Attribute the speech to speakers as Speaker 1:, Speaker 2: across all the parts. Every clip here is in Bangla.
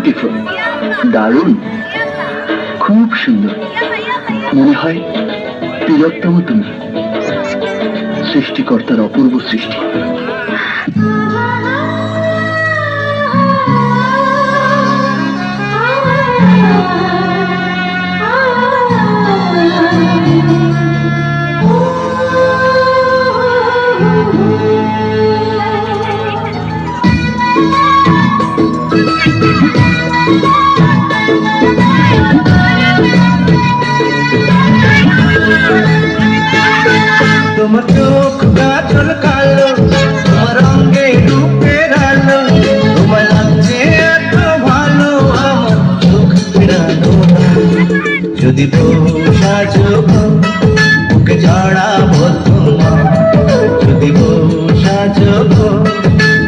Speaker 1: বিউটিফুল, দারুণ, খুব সুন্দর। মনে হয় তিলোত্তম তুমি, সৃষ্টিকর্তার অপূর্ব সৃষ্টি।
Speaker 2: তোমার চোখ গাছল কালো, তোমার রঙে রূপের আলো, তোমার লাগছে এত ভালো আমার চোখ ফেরানো। যদি বসা চোখ বুকে জড়াবো তোমার, যদি বসা চোখ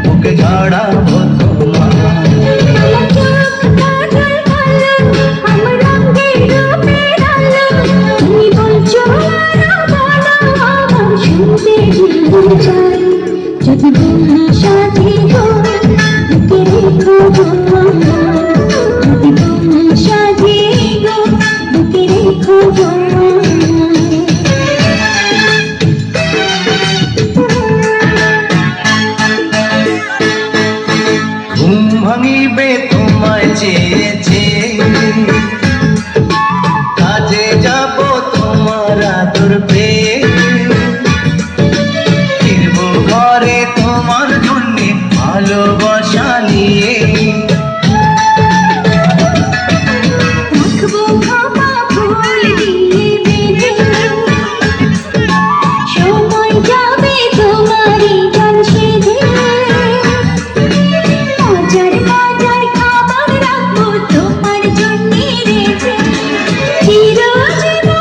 Speaker 2: বুকে জড়াবো তোমার।
Speaker 3: যদি বন্ধু সাথী গো বুকে রেখো গো, যদি বন্ধু সাথী গো বুকে রেখো গো।
Speaker 2: ঘুম ভাঙিবে তোমায় চেয়েছে, কাজে যাব তোমার আদর পেয়ে, ফিরবো ঘরে তোমার জন্যে ভালোবাসা নিয়ে।
Speaker 3: রাখবো ক্ষমা ফুল দিয়ে বেঁধে, সময় যাবে তোমারই গান সেধে, মজার মজার খাবার রাখবো তোমার জন্যে রেখে, চিরজীবন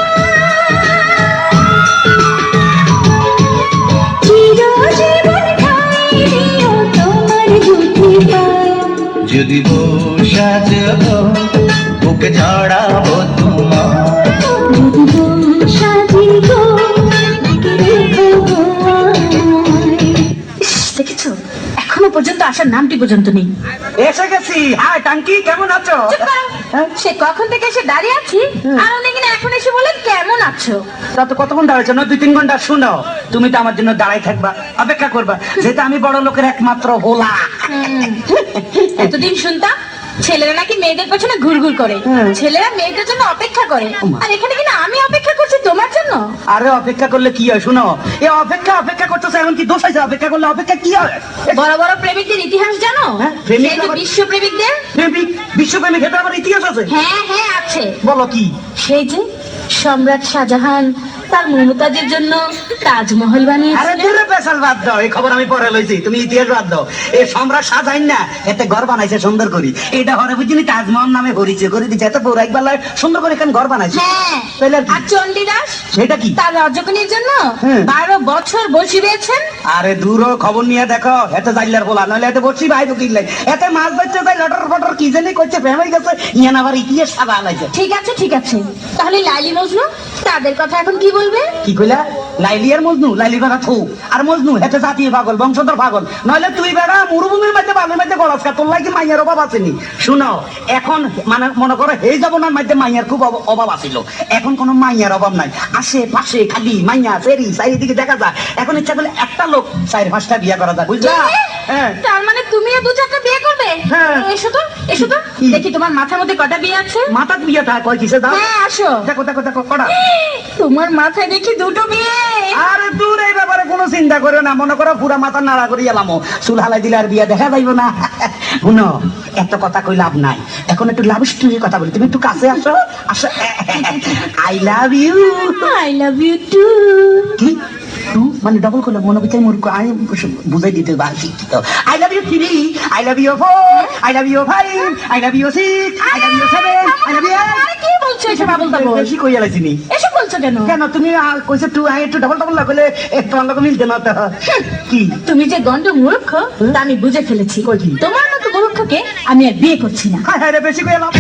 Speaker 3: খাইয়ে দিও তোমার দুটি পায়ে।
Speaker 2: যদি বসা যাব বুকে জড়াবো তোমার,
Speaker 3: যদি বর্ষা দীর্ঘ বুকে রেখো গো আমায়।
Speaker 4: ইস, দেখেছো এখনো পর্যন্ত আসার নামটি পর্যন্ত নেই।
Speaker 5: এসে গেছি। হাই টাঙ্কি, কেমন আছো?
Speaker 4: চুপ করো। সে কখন থেকে এসে দাঁড়িয়ে আছি, আর উনি কিনা এখন এসে বলেন কেমন আছো।
Speaker 5: তা তো কতক্ষণ দাঁড়াইছো? না 2-3 ঘন্টা। শুনো, তুমি তো আমার জন্য দাঁড়াই থাকবা, অপেক্ষা করবা, যেহেতু আমি বড় লোকের একমাত্র হোলা।
Speaker 4: এতদিন শুনতাম ছেলেরা নাকি মেয়েদের পেছনে ঘুরঘুর করে, ছেলেরা মেয়েদের জন্য অপেক্ষা করে, আর এখানে কিনা আমি অপেক্ষা করছি তোমার জন্য।
Speaker 5: আরে অপেক্ষা করলে কি হয়? শুনো, এ অপেক্ষা করতেছে, এখন কি দোষ আছে? অপেক্ষা করলে অপেক্ষা কি হয়?
Speaker 4: বড় বড় প্রেমিকদের ইতিহাস জানো?
Speaker 5: হ্যাঁ, প্রেমিক
Speaker 4: সেই যে
Speaker 5: আবার-
Speaker 4: বিশ্ব প্রেমিকদের।
Speaker 5: প্রেমিক, বিশ্বপ্রেমিক, এটা আবার ইতিহাস আছে?
Speaker 4: হ্যাঁ হ্যাঁ আছে।
Speaker 5: বলো কি?
Speaker 4: সেই যে সম্রাট শাহজাহান তার মমতাজের জন্য তাজমহল
Speaker 5: আরে
Speaker 4: বানিয়েছিলেন।
Speaker 5: দূরে পেশাল বাদ দাও, এই খবর আমি পরে লইছি, তুমি ইতিহাস বাদ দাও। এই সম্রাট শাহজাহান না এতে ঘর বানাইছে সুন্দর করি, এটা হরে বুঝিনি তাজমহল নামে পরিচয় করে দিচ্ছে, এত পৌরাণিক বেলায় সুন্দর করে এখানে ঘর বানাইছে।
Speaker 4: হ্যাঁ,
Speaker 5: তাহলে আর কি?
Speaker 4: আর চণ্ডীদাস
Speaker 5: সেটা কি?
Speaker 4: তার রজকিনীর জন্য
Speaker 5: হ্যাঁ।
Speaker 4: 12 বছর বসি পেয়েছেন।
Speaker 5: আরে দূর হ, খবর নিয়ে দেখো, এতে জাইলার বলা নইলে এতে বসি ভাই ঢুকিলে এতে মাছ বাচ্চা যাই লটর ফটর কি জানি করছে, ফেমাই গেছে ইয়ান আবার ইতিহাস সাদা আলাইছে।
Speaker 4: ঠিক আছে, তাহলে লাইলি মজনু তাদের কথা এখন কি বলবে?
Speaker 5: কি কইলা? লাইলি আর মজনু? লাইলি বেড়া থু, আর মজনু হেতে জাতীয় পাগল, বংশধর পাগল, নইলে তুই বেড়া মরুভূমির মধ্যে বালুর মধ্যে গলাসকা, তোর লাগি মাইয়ার অভাব আসেনি। শুনো, এখন মানে মনে করো এই যাবনার মধ্যে মাইয়ার খুব অভাব আছিল, এখন কোনো মাইয়ার অভাব নাই, আশেপাশে খালি মাইয়া ফেরি চারিদিকে দেখা যায়। এখন ইচ্ছা করলে একটা লোক 4-5টা বিয়ে করা যায়, বুঝলা? হ্যাঁ।
Speaker 4: তার মানে তুমিও 2-4টা বিয়ে করবে?
Speaker 5: হ্যাঁ।
Speaker 4: এসো তো
Speaker 5: কি?
Speaker 4: দেখি তোমার মাথার মধ্যে কটা বিয়ে আছে।
Speaker 5: মাথার বিয়েটা কয় কিসে দাও?
Speaker 4: হ্যাঁ আসো।
Speaker 5: দেখো কটা।
Speaker 4: তোমার মাথায় দেখি 2টো বিয়ে।
Speaker 5: আরে দূর, এই ব্যাপারে কোনো চিন্তা করে না, মনে করো পুরা মাথা নাড়া করে এলাম, চুল হালাই দিলে আর বিয়া দেখা যাইব না। শুনো, এত কথা কই লাভ নাই, এখন একটু লাভ স্টোরির কথা বলি, তুমি একটু কাছে আসো। I love you.
Speaker 4: I love you too.
Speaker 5: কি টু মানে ডবল করলে মনে বিচার মূর্খ, আমি বুঝাই দিতে পারছি। I love you 3, I love you 4, I love you 5, I love you 6, I love you 7, I love you 8।
Speaker 4: আরে কি বলছো এসব আবল তাবল?
Speaker 5: বেশি কই আলাইছি নি?
Speaker 4: এসব বলছো কেন?
Speaker 5: কেন তুমি কইছো টু, আই একটু ডবল না করলে একটু অন্য মিলতে না তো। কি
Speaker 4: তুমি যে গন্ড মূর্খ তা আমি বুঝে ফেলেছি।
Speaker 5: কই কি?
Speaker 4: তোমার মতো মূর্খকে আমি আর বিয়ে করছি না।
Speaker 5: হ্যাঁ রে, বেশি কই এলাম।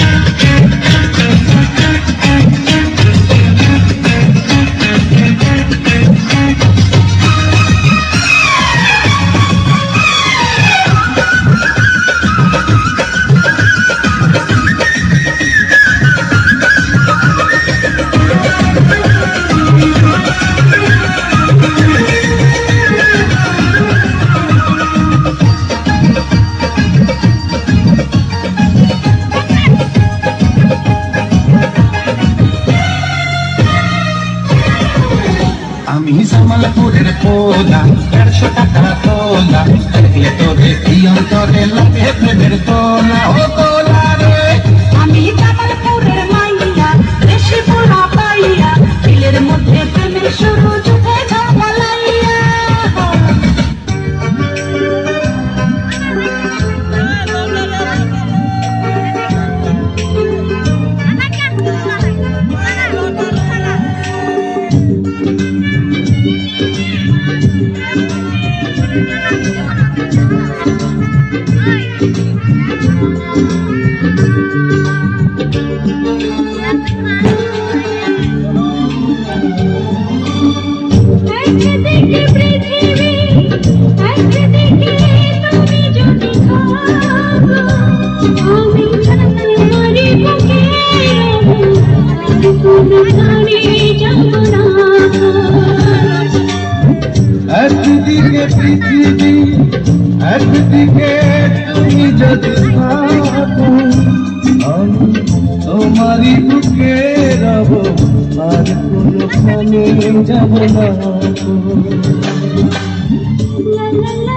Speaker 2: তোলা 150 টাকা তোলা দেখলে তোরে এই অন্তরে লাগে প্রেমের তোলা ও তোলা রে
Speaker 3: আমি জামালপুরের মাইয়া দেশে পোড়া পাইয়া দিলের মধ্যে প্রেমের শুরু চোখে ঝামালাইয়া একদিকে পৃথিবী একদিকে তুমি যদি থাকো আমি তোমারই বুকে রবো কোনখানে যাব না
Speaker 2: একদিকে পৃথিবী একদিকে তুমি যদি থাকো আমি তোমারই বুকে রব আর কোনখানে যাব না
Speaker 3: লা লা লা